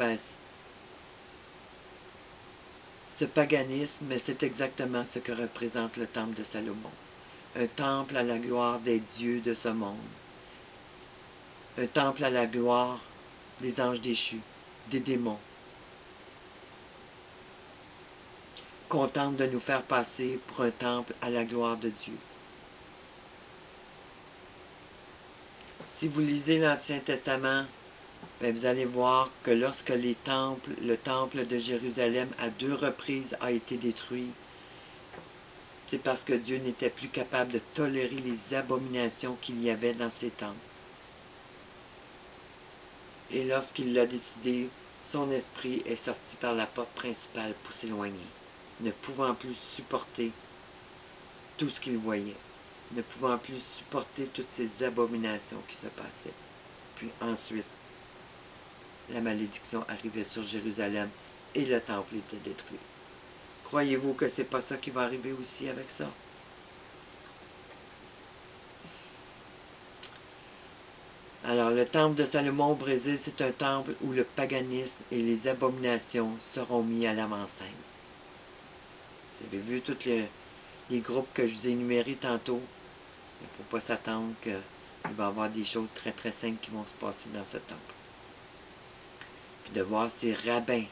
ben, ce paganisme, mais c'est exactement ce que représente le temple de Salomon. Un temple à la gloire des dieux de ce monde. Un temple à la gloire des anges déchus, des démons. Qu'on tente de nous faire passer pour un temple à la gloire de Dieu. Si vous lisez l'Ancien Testament, bien, vous allez voir que lorsque le temple de Jérusalem à 2 reprises a été détruit, c'est parce que Dieu n'était plus capable de tolérer les abominations qu'il y avait dans ces temples. Et lorsqu'il l'a décidé, son esprit est sorti par la porte principale pour s'éloigner, ne pouvant plus supporter tout ce qu'il voyait, ne pouvant plus supporter toutes ces abominations qui se passaient. Puis ensuite, la malédiction arrivait sur Jérusalem et le temple était détruit. Croyez-vous que c'est pas ça qui va arriver aussi avec ça? Alors, le temple de Salomon au Brésil, c'est un temple où le paganisme et les abominations seront mis à l'avant-scène. Vous avez vu tous les groupes que je vous ai énumérés tantôt. Il ne faut pas s'attendre qu'il va y avoir des choses très très simples qui vont se passer dans ce temple. Puis de voir ces rabbins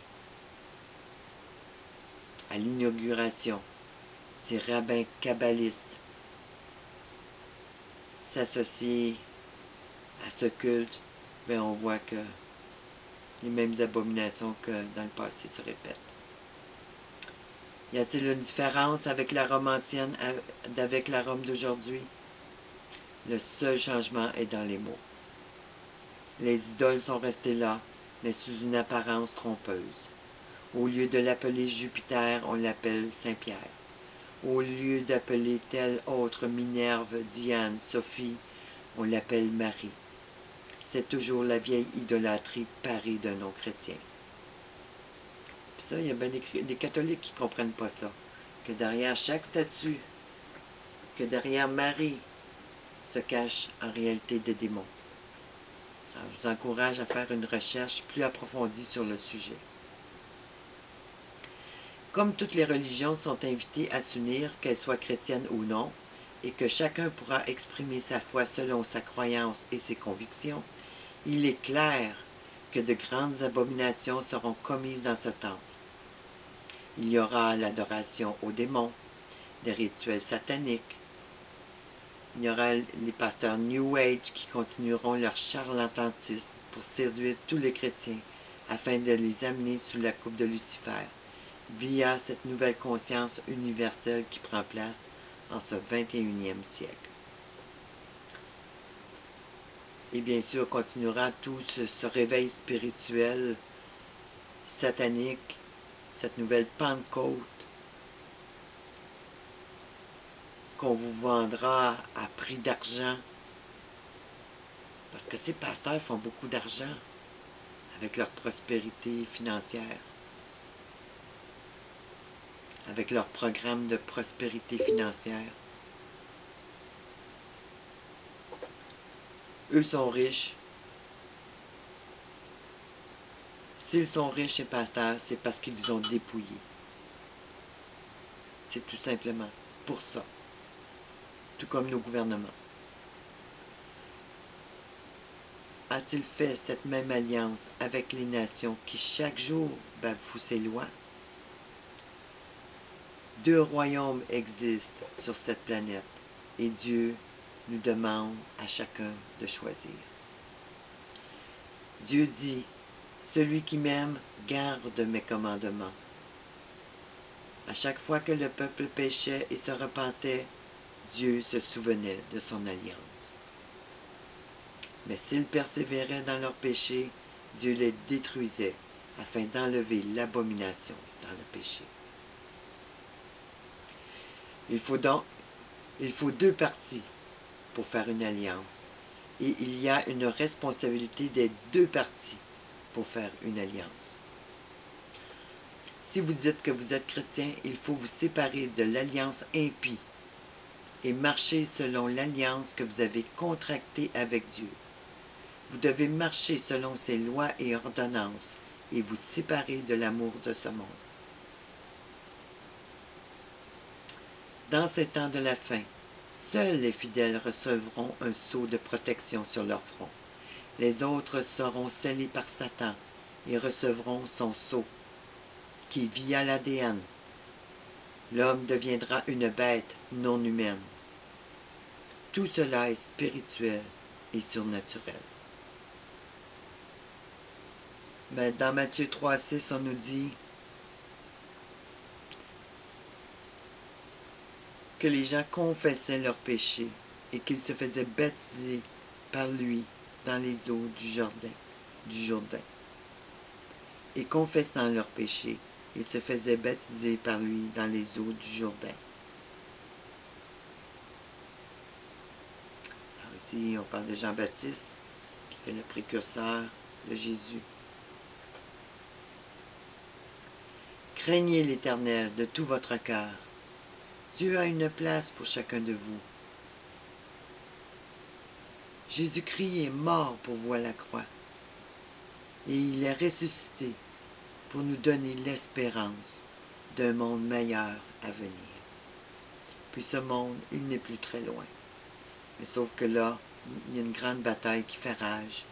à l'inauguration, ces rabbins kabbalistes s'associer à ce culte, bien on voit que les mêmes abominations que dans le passé se répètent. Y a-t-il une différence avec la Rome ancienne avec la Rome d'aujourd'hui? Le seul changement est dans les mots. Les idoles sont restées là, mais sous une apparence trompeuse. Au lieu de l'appeler Jupiter, on l'appelle Saint-Pierre. Au lieu d'appeler telle autre Minerve, Diane, Sophie, on l'appelle Marie. C'est toujours la vieille idolâtrie parée d'un nom chrétien. Puis ça, il y a bien des catholiques qui ne comprennent pas ça. Que derrière chaque statue, que derrière Marie, se cachent en réalité des démons. Alors, je vous encourage à faire une recherche plus approfondie sur le sujet. Comme toutes les religions sont invitées à s'unir, qu'elles soient chrétiennes ou non, et que chacun pourra exprimer sa foi selon sa croyance et ses convictions, il est clair que de grandes abominations seront commises dans ce temple. Il y aura l'adoration aux démons, des rituels sataniques. Il y aura les pasteurs New Age qui continueront leur charlatanisme pour séduire tous les chrétiens afin de les amener sous la coupe de Lucifer, via cette nouvelle conscience universelle qui prend place en ce 21e siècle. Et bien sûr, continuera tout ce réveil spirituel satanique, cette nouvelle Pentecôte qu'on vous vendra à prix d'argent. Parce que ces pasteurs font beaucoup d'argent avec leur prospérité financière, avec leur programme de prospérité financière. Eux sont riches. S'ils sont riches, ces pasteurs, c'est parce qu'ils vous ont dépouillé. C'est tout simplement pour ça. Tout comme nos gouvernements. A-t-il fait cette même alliance avec les nations qui chaque jour bafouent ses lois? 2 royaumes existent sur cette planète et Dieu nous demande à chacun de choisir. Dieu dit, « Celui qui m'aime garde mes commandements. » À chaque fois que le peuple péchait et se repentait, Dieu se souvenait de son alliance. Mais s'ils persévéraient dans leur péché, Dieu les détruisait afin d'enlever l'abomination dans le péché. Il faut 2 parties pour faire une alliance. Et il y a une responsabilité des 2 parties pour faire une alliance. Si vous dites que vous êtes chrétien, il faut vous séparer de l'alliance impie et marcher selon l'alliance que vous avez contractée avec Dieu. Vous devez marcher selon ses lois et ordonnances et vous séparer de l'amour de ce monde. Dans ces temps de la fin, seuls les fidèles recevront un sceau de protection sur leur front. Les autres seront scellés par Satan et recevront son sceau, qui, via l'ADN, l'homme deviendra une bête non humaine. Tout cela est spirituel et surnaturel. Mais dans Matthieu 3,6, on nous dit que les gens confessaient leurs péchés et qu'ils se faisaient baptiser par lui dans les eaux du Jourdain. Et confessant leurs péchés, ils se faisaient baptiser par lui dans les eaux du Jourdain. Alors ici, on parle de Jean-Baptiste, qui était le précurseur de Jésus. Craignez l'Éternel de tout votre cœur. Dieu a une place pour chacun de vous. Jésus-Christ est mort pour vous à la croix. Et il est ressuscité pour nous donner l'espérance d'un monde meilleur à venir. Puis ce monde, il n'est plus très loin. Mais sauf que là, il y a une grande bataille qui fait rage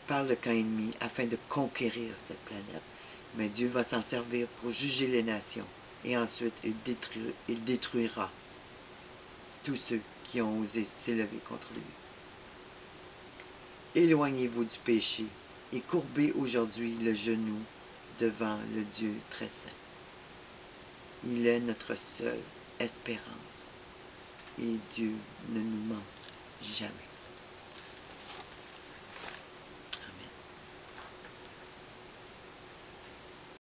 par le camp ennemi afin de conquérir cette planète. Mais Dieu va s'en servir pour juger les nations. Et ensuite, il détruira tous ceux qui ont osé s'élever contre lui. Éloignez-vous du péché et courbez aujourd'hui le genou devant le Dieu très saint. Il est notre seule espérance et Dieu ne nous ment jamais.